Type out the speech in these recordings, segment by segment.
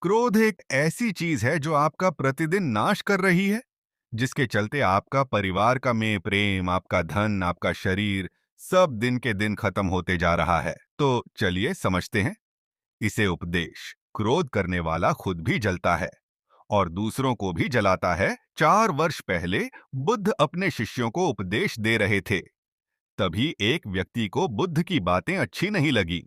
क्रोध एक ऐसी चीज है जो आपका प्रतिदिन नाश कर रही है, जिसके चलते आपका परिवार का में प्रेम, आपका धन, आपका शरीर सब दिन के दिन खत्म होते जा रहा है। तो चलिए समझते हैं। इसे उपदेश। क्रोध करने वाला खुद भी जलता है और दूसरों को भी जलाता है। 4 वर्ष पहले बुद्ध अपने शिष्यों को उपदेश दे रहे थे। तभी एक व्यक्ति को बुद्ध की बातें अच्छी नहीं लगी।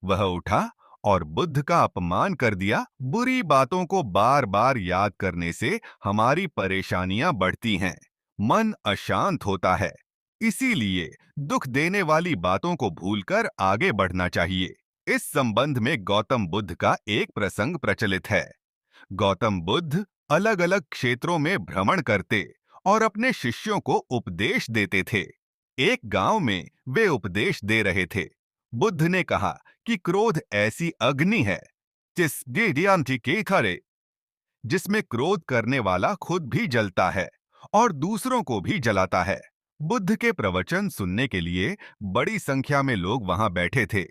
वह उठा और बुद्ध का अपमान कर दिया। बुरी बातों को बार बार याद करने से हमारी परेशानियां बढ़ती हैं, मन अशांत होता है। इसीलिए दुख देने वाली बातों को भूलकर आगे बढ़ना चाहिए। इस संबंध में गौतम बुद्ध का एक प्रसंग प्रचलित है। गौतम बुद्ध अलग अलग क्षेत्रों में भ्रमण करते और अपने शिष्यों को उपदेश देते थे। एक गांव में वे उपदेश दे रहे थे। बुद्ध ने कहा कि क्रोध ऐसी अग्नि है जिसमें क्रोध करने वाला खुद भी जलता है और दूसरों को भी जलाता है। बुद्ध के प्रवचन सुनने के लिए बड़ी संख्या में लोग वहां बैठे थे।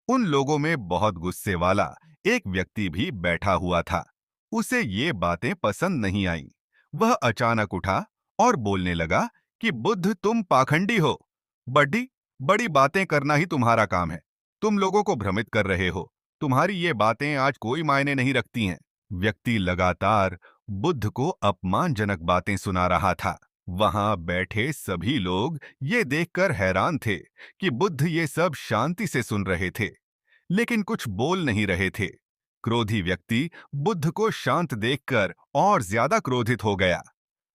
उन लोगों में बहुत गुस्से वाला एक व्यक्ति भी बैठा हुआ था। उसे ये बातें पसंद नहीं आईं। वह अचानक उठा और बोलने लगा कि बुद्ध, तुम पाखंडी हो। बड़ी बड़ी बातें करना ही तुम्हारा काम है। तुम लोगों को भ्रमित कर रहे हो। तुम्हारी ये बातें आज कोई मायने नहीं रखती हैं। व्यक्ति लगातार बुद्ध को अपमानजनक बातें सुना रहा था। वहां बैठे सभी लोग ये देखकर हैरान थे कि बुद्ध ये सब शांति से सुन रहे थे, लेकिन कुछ बोल नहीं रहे थे। क्रोधी व्यक्ति बुद्ध को शांत देखकर और ज्यादा क्रोधित हो गया।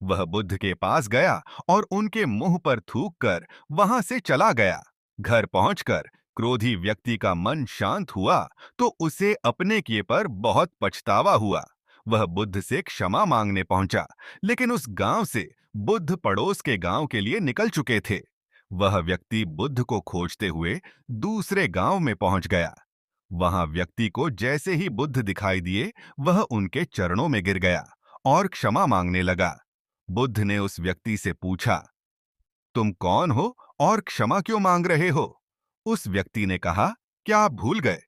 वह बुद्ध के पास गया और उनके मुंह पर थूककर वहां से चला गया। घर पहुंचकर क्रोधी व्यक्ति का मन शांत हुआ तो उसे अपने किए पर बहुत पछतावा हुआ। वह बुद्ध से क्षमा मांगने पहुंचा, लेकिन उस गांव से बुद्ध पड़ोस के गांव के लिए निकल चुके थे। वह व्यक्ति बुद्ध को खोजते हुए दूसरे गांव में पहुंच गया। वहां व्यक्ति को जैसे ही बुद्ध दिखाई दिए, वह उनके चरणों में गिर गया और क्षमा मांगने लगा। बुद्ध ने उस व्यक्ति से पूछा, तुम कौन हो और क्षमा क्यों मांग रहे हो? उस व्यक्ति ने कहा, क्या आप भूल गए?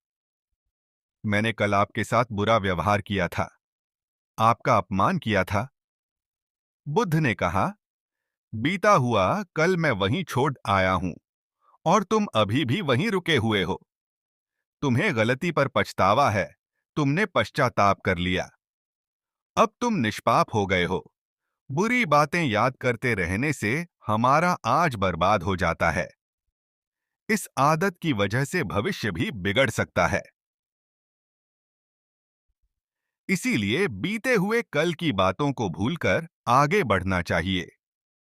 मैंने कल आपके साथ बुरा व्यवहार किया था, आपका अपमान किया था। बुद्ध ने कहा, बीता हुआ कल मैं वहीं छोड़ आया हूं और तुम अभी भी वहीं रुके हुए हो। तुम्हें गलती पर पछतावा है। तुमने पश्चाताप कर लिया। अब तुम निष्पाप हो गए हो। बुरी बातें याद करते रहने से हमारा आज बर्बाद हो जाता है। इस आदत की वजह से भविष्य भी बिगड़ सकता है। इसीलिए बीते हुए कल की बातों को भूलकर आगे बढ़ना चाहिए।